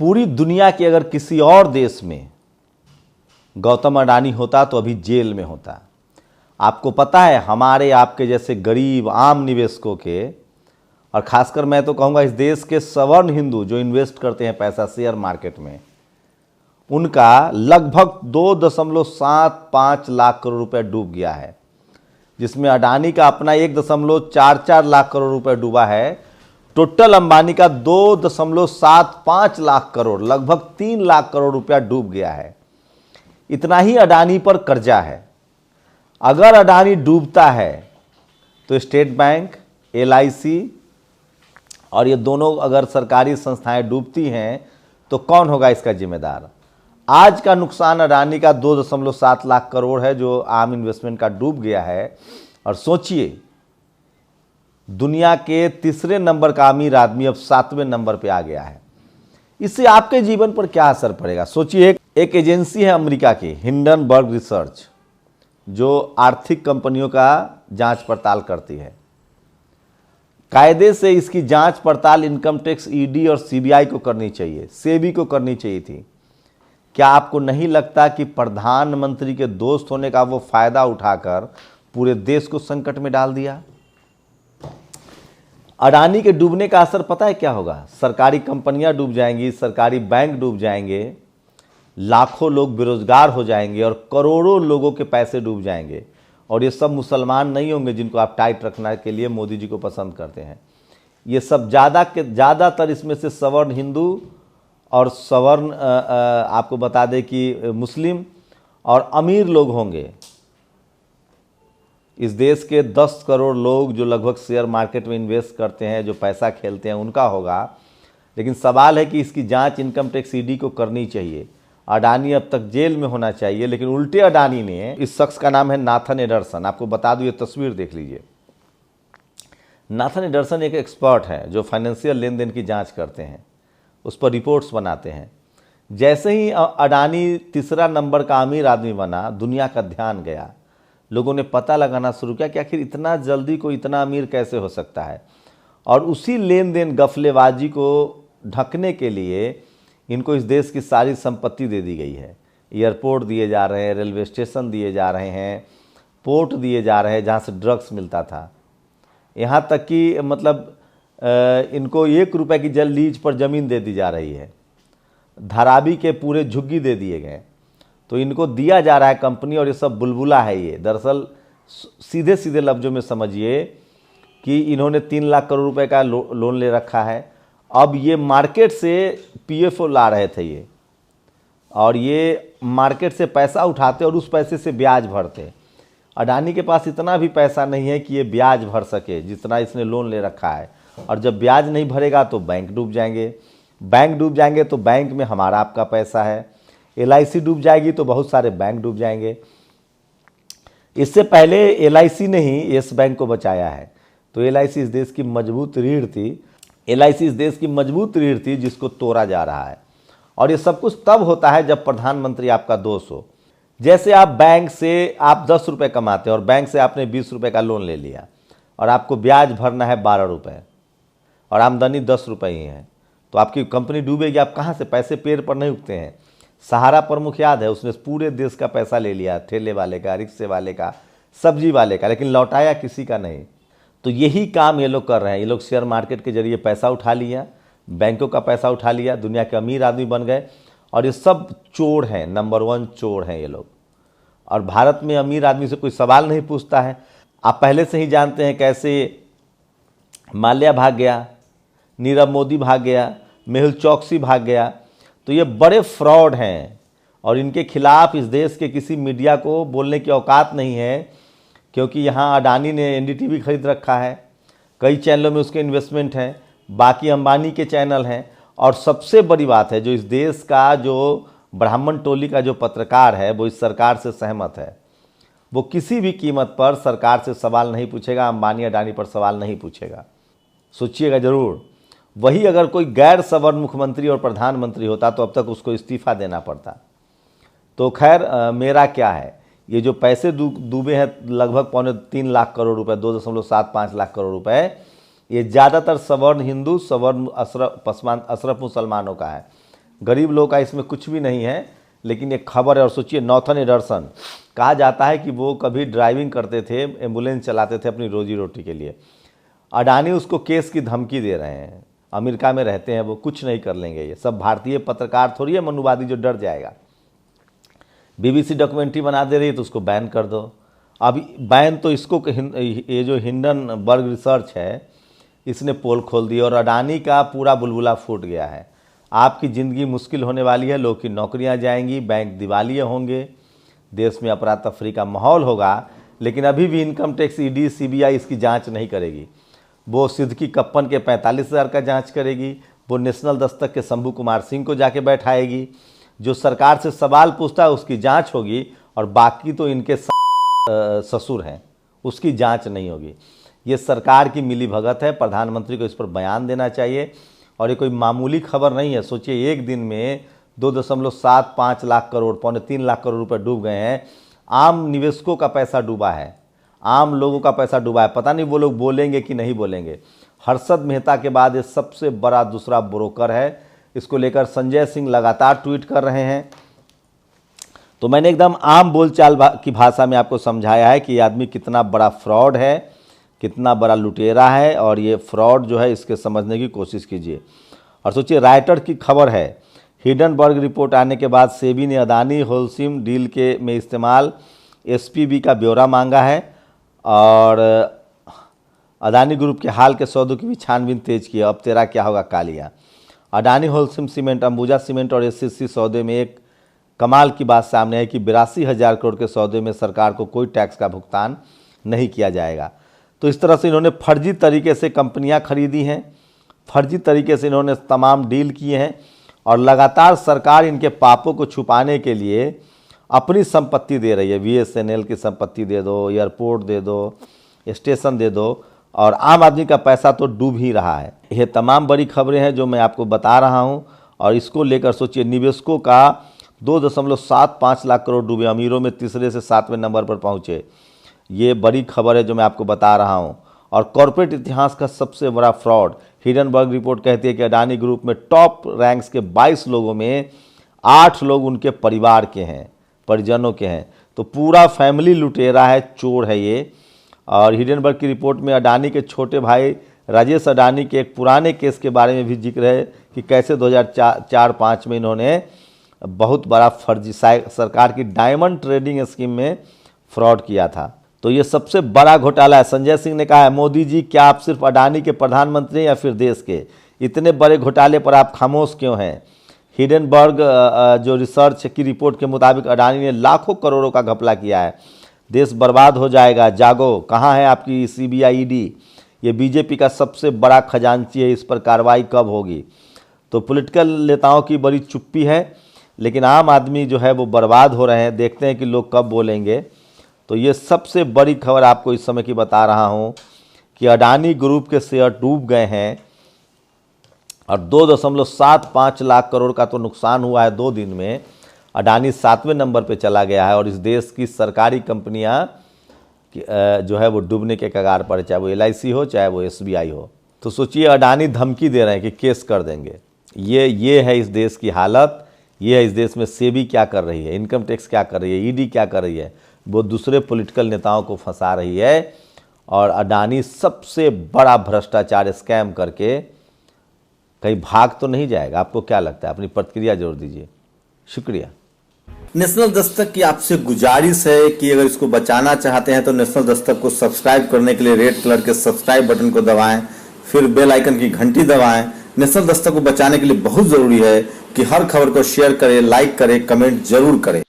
पूरी दुनिया के अगर किसी और देश में गौतम अडानी होता तो अभी जेल में होता। आपको पता है हमारे आपके जैसे गरीब आम निवेशकों के, और खासकर मैं तो कहूँगा इस देश के सवर्ण हिंदू जो इन्वेस्ट करते हैं पैसा शेयर मार्केट में, उनका लगभग 2.75 लाख करोड़ रुपए डूब गया है, जिसमें अडानी का अपना 1.44 लाख करोड़ रुपए डूबा है। टोटल अंबानी का 2.75 लाख करोड़, लगभग 3 लाख करोड़ रुपया डूब गया है। इतना ही अडानी पर कर्जा है। अगर अडानी डूबता है तो स्टेट बैंक, LIC और ये दोनों अगर सरकारी संस्थाएं डूबती हैं तो कौन होगा इसका जिम्मेदार। आज का नुकसान अडानी का 2.7 लाख करोड़ है जो आम इन्वेस्टमेंट का डूब गया है। और सोचिए दुनिया के तीसरे नंबर का अमीर आदमी अब 7वें नंबर पे आ गया है। इससे आपके जीवन पर क्या असर पड़ेगा सोचिए। एक एजेंसी है अमेरिका की हिंडनबर्ग रिसर्च, जो आर्थिक कंपनियों का जांच पड़ताल करती है। कायदे से इसकी जांच पड़ताल इनकम टैक्स ED और CBI को करनी चाहिए, सेबी को करनी चाहिए थी। क्या आपको नहीं लगता कि प्रधानमंत्री के दोस्त होने का वो फायदा उठाकर पूरे देश को संकट में डाल दिया। अडानी के डूबने का असर पता है क्या होगा। सरकारी कंपनियां डूब जाएंगी, सरकारी बैंक डूब जाएंगे, लाखों लोग बेरोजगार हो जाएंगे और करोड़ों लोगों के पैसे डूब जाएंगे। और ये सब मुसलमान नहीं होंगे जिनको आप टाइट रखने के लिए मोदी जी को पसंद करते हैं। ये सब ज़्यादातर इसमें से सवर्ण हिंदू और सवर्ण आपको बता दें कि मुस्लिम और अमीर लोग होंगे। इस देश के 10 करोड़ लोग जो लगभग शेयर मार्केट में इन्वेस्ट करते हैं, जो पैसा खेलते हैं, उनका होगा। लेकिन सवाल है कि इसकी जांच इनकम टैक्स ED को करनी चाहिए। अडानी अब तक जेल में होना चाहिए, लेकिन उल्टे अडानी ने, इस शख्स का नाम है नाथन एडरसन। आपको बता दूं, ये तस्वीर देख लीजिए। नाथन एडरसन एक एक्सपर्ट है जो फाइनेंशियल लेन देन की जांच करते हैं, उस पर रिपोर्ट्स बनाते हैं। जैसे ही अडानी तीसरा नंबर का अमीर आदमी बना, दुनिया का ध्यान गया। लोगों ने पता लगाना शुरू किया कि आखिर इतना जल्दी कोई इतना अमीर कैसे हो सकता है। और उसी लेन देन गफलेबाजी को ढकने के लिए इनको इस देश की सारी संपत्ति दे दी गई है। एयरपोर्ट दिए जा रहे हैं, रेलवे स्टेशन दिए जा रहे हैं, पोर्ट दिए जा रहे हैं जहाँ से ड्रग्स मिलता था। यहाँ तक कि मतलब इनको 1 रुपए की लीज पर ज़मीन दे दी जा रही है। धारावी के पूरे झुग्गी दे दिए गए, तो इनको दिया जा रहा है कंपनी। और ये सब बुलबुला है। ये दरअसल सीधे सीधे लफ्ज़ों में समझिए कि इन्होंने 3 लाख करोड़ रुपए का लोन ले रखा है। अब ये मार्केट से PFO ला रहे थे ये, और ये मार्केट से पैसा उठाते और उस पैसे से ब्याज भरते। अडानी के पास इतना भी पैसा नहीं है कि ये ब्याज भर सके जितना इसने लोन ले रखा है। और जब ब्याज नहीं भरेगा तो बैंक डूब जाएंगे, बैंक डूब जाएंगे तो बैंक में हमारा आपका पैसा है। LIC डूब जाएगी तो बहुत सारे बैंक डूब जाएंगे। इससे पहले LIC ने ही येस बैंक को बचाया है। तो LIC इस देश की मजबूत रीढ़ थी। LIC इस देश की मजबूत रीढ़ थी जिसको तोड़ा जा रहा है। और ये सब कुछ तब होता है जब प्रधानमंत्री आपका दोस्त हो। जैसे आप बैंक से आप 10 रुपये कमाते हैं और बैंक से आपने 20 रुपये का लोन ले लिया और आपको ब्याज भरना है 12 रुपये और आमदनी 10 रुपये ही है, तो आपकी कंपनी डूबेगी। आप कहाँ से, पैसे पेड़ पर नहीं उगते हैं। सहारा प्रमुख याद है, उसने पूरे देश का पैसा ले लिया, ठेले वाले का, रिक्शे वाले का, सब्जी वाले का, लेकिन लौटाया किसी का नहीं। तो यही काम ये लोग कर रहे हैं। ये लोग शेयर मार्केट के जरिए पैसा उठा लिया, बैंकों का पैसा उठा लिया, दुनिया के अमीर आदमी बन गए। और ये सब चोर हैं, नंबर 1 चोर हैं ये लोग। और भारत में अमीर आदमी से कोई सवाल नहीं पूछता है। आप पहले से ही जानते हैं कैसे माल्या भाग गया, नीरव मोदी भाग गया, मेहुल चौकसी भाग गया। तो ये बड़े फ्रॉड हैं और इनके खिलाफ इस देश के किसी मीडिया को बोलने की औकात नहीं है, क्योंकि यहाँ अडानी ने NDTV खरीद रखा है, कई चैनलों में उसके इन्वेस्टमेंट हैं, बाकी अंबानी के चैनल हैं। और सबसे बड़ी बात है, जो इस देश का जो ब्राह्मण टोली का जो पत्रकार है वो इस सरकार से सहमत है। वो किसी भी कीमत पर सरकार से सवाल नहीं पूछेगा, अंबानी अडानी पर सवाल नहीं पूछेगा। सोचिएगा ज़रूर। वही अगर कोई गैर सवर्ण मुख्यमंत्री और प्रधानमंत्री होता तो अब तक उसको इस्तीफा देना पड़ता। तो खैर मेरा क्या है, ये जो पैसे डूबे हैं लगभग 3.25 लाख करोड़ रुपए, 2.75 लाख करोड़ रुपए, ये ज़्यादातर सवर्ण हिंदू, सवर्ण अशरफ मुसलमानों का है। गरीब लोग का इसमें कुछ भी नहीं है, लेकिन एक खबर है। और सोचिए, नॉर्थन एडरसन, कहा जाता है कि वो कभी ड्राइविंग करते थे, एम्बुलेंस चलाते थे अपनी रोजी रोटी के लिए। अडानी उसको केस की धमकी दे रहे हैं। अमेरिका में रहते हैं वो, कुछ नहीं कर लेंगे। ये सब भारतीय पत्रकार थोड़ी है मनुवादी जो डर जाएगा। बीबीसी डॉक्यूमेंट्री बना दे रही है तो उसको बैन कर दो। अभी बैन तो इसको, ये जो हिंडनबर्ग रिसर्च है इसने पोल खोल दी और अडानी का पूरा बुलबुला फूट गया है। आपकी ज़िंदगी मुश्किल होने वाली है, लोग की नौकरियां जाएंगी, बैंक दिवालिये होंगे, देश में अफरा तफरी का माहौल होगा। लेकिन अभी भी इनकम टैक्स, ईडी, सीबीआई इसकी जांच नहीं करेगी। वो सिद्दीकी कप्पन के 45,000 का जांच करेगी, वो नेशनल दस्तक के शंभू कुमार सिंह को जाके बैठाएगी। जो सरकार से सवाल पूछता है उसकी जांच होगी, और बाकी तो इनके ससुर हैं, उसकी जांच नहीं होगी। ये सरकार की मिलीभगत है। प्रधानमंत्री को इस पर बयान देना चाहिए। और ये कोई मामूली खबर नहीं है। सोचिए, एक दिन में 2.75 लाख करोड़, 2.25 लाख करोड़ रुपए डूब गए हैं। आम निवेशकों का पैसा डूबा है, आम लोगों का पैसा डूबा है। पता नहीं वो लोग बोलेंगे कि नहीं बोलेंगे। हर्षद मेहता के बाद ये सबसे बड़ा दूसरा ब्रोकर है। इसको लेकर संजय सिंह लगातार ट्वीट कर रहे हैं। तो मैंने एकदम आम बोलचाल की भाषा में आपको समझाया है कि ये आदमी कितना बड़ा फ्रॉड है, कितना बड़ा लुटेरा है। और ये फ्रॉड जो है इसके समझने की कोशिश कीजिए। और सोचिए, राइटर की खबर है, हिंडनबर्ग रिपोर्ट आने के बाद सेबी ने अडानी होल्सिम डील में इस्तेमाल एसपीबी का ब्यौरा मांगा है और अडानी ग्रुप के हाल के सौदों की भी छानबीन तेज की है। अब तेरा क्या होगा Kaliya. Adani Holcim cement, Ambuja cement और एससीसी सौदे में एक कमाल की बात सामने है कि 82,000 करोड़ के सौदे में सरकार को कोई टैक्स का भुगतान नहीं किया जाएगा। तो इस तरह से इन्होंने फर्जी तरीके से कंपनियां खरीदी हैं, फर्जी तरीके से इन्होंने तमाम डील किए हैं। और लगातार सरकार इनके पापों को छुपाने के लिए अपनी संपत्ति दे रही है। बीएसएनएल की संपत्ति दे दो, एयरपोर्ट दे दो, स्टेशन दे दो, और आम आदमी का पैसा तो डूब ही रहा है। ये तमाम बड़ी खबरें हैं जो मैं आपको बता रहा हूं। और इसको लेकर सोचिए, निवेशकों का 2.75 लाख करोड़ डूबे, अमीरों में तीसरे से 7वें नंबर पर पहुंचे। ये बड़ी खबर है जो मैं आपको बता रहा हूं। और कॉर्पोरेट इतिहास का सबसे बड़ा फ्रॉड, हिंडनबर्ग रिपोर्ट कहती है कि अडानी ग्रुप में टॉप रैंक्स के 22 लोगों में 8 लोग उनके परिवार के हैं, परिजनों के हैं। तो पूरा फैमिली लुटेरा है, चोर है ये। और हिंडनबर्ग की रिपोर्ट में अडानी के छोटे भाई राजेश अडानी के एक पुराने केस के बारे में भी जिक्र है कि कैसे 2004-05 में इन्होंने बहुत बड़ा फर्जी सरकार की डायमंड ट्रेडिंग स्कीम में फ्रॉड किया था। तो ये सबसे बड़ा घोटाला है। संजय सिंह ने कहा है, मोदी जी क्या आप सिर्फ अडानी के प्रधानमंत्री हैं या फिर देश के? इतने बड़े घोटाले पर आप खामोश क्यों हैं? हिंडनबर्ग जो रिसर्च की रिपोर्ट के मुताबिक अडानी ने लाखों करोड़ों का घपला किया है। देश बर्बाद हो जाएगा, जागो। कहाँ है आपकी सीबीआई, ईडी? ये बीजेपी का सबसे बड़ा खजांची है, इस पर कार्रवाई कब होगी? तो पॉलिटिकल नेताओं की बड़ी चुप्पी है, लेकिन आम आदमी जो है वो बर्बाद हो रहे हैं। देखते हैं कि लोग कब बोलेंगे। तो ये सबसे बड़ी खबर आपको इस समय की बता रहा हूँ कि अडानी ग्रुप के शेयर डूब गए हैं और 2.75 लाख करोड़ का तो नुकसान हुआ है 2 दिन में। अडानी 7वें नंबर पे चला गया है और इस देश की सरकारी कंपनियां जो है वो डूबने के कगार पर, चाहे वो LIC हो चाहे वो SBI हो। तो सोचिए, अडानी धमकी दे रहे हैं कि केस कर देंगे। ये है इस देश की हालत। ये है इस देश में सेबी क्या कर रही है, इनकम टैक्स क्या कर रही है, ईडी क्या कर रही है। वो दूसरे पॉलिटिकल नेताओं को फंसा रही है। और अडानी सबसे बड़ा भ्रष्टाचार स्कैम करके कहीं भाग तो नहीं जाएगा। आपको क्या लगता है? अपनी प्रतिक्रिया जरूर दीजिए। शुक्रिया। नेशनल दस्तक की आपसे गुजारिश है कि अगर इसको बचाना चाहते हैं तो नेशनल दस्तक को सब्सक्राइब करने के लिए रेड कलर के सब्सक्राइब बटन को दबाएं, फिर बेल आइकन की घंटी दबाएं। नेशनल दस्तक को बचाने के लिए बहुत जरूरी है कि हर खबर को शेयर करें, लाइक करें, कमेंट जरूर करें।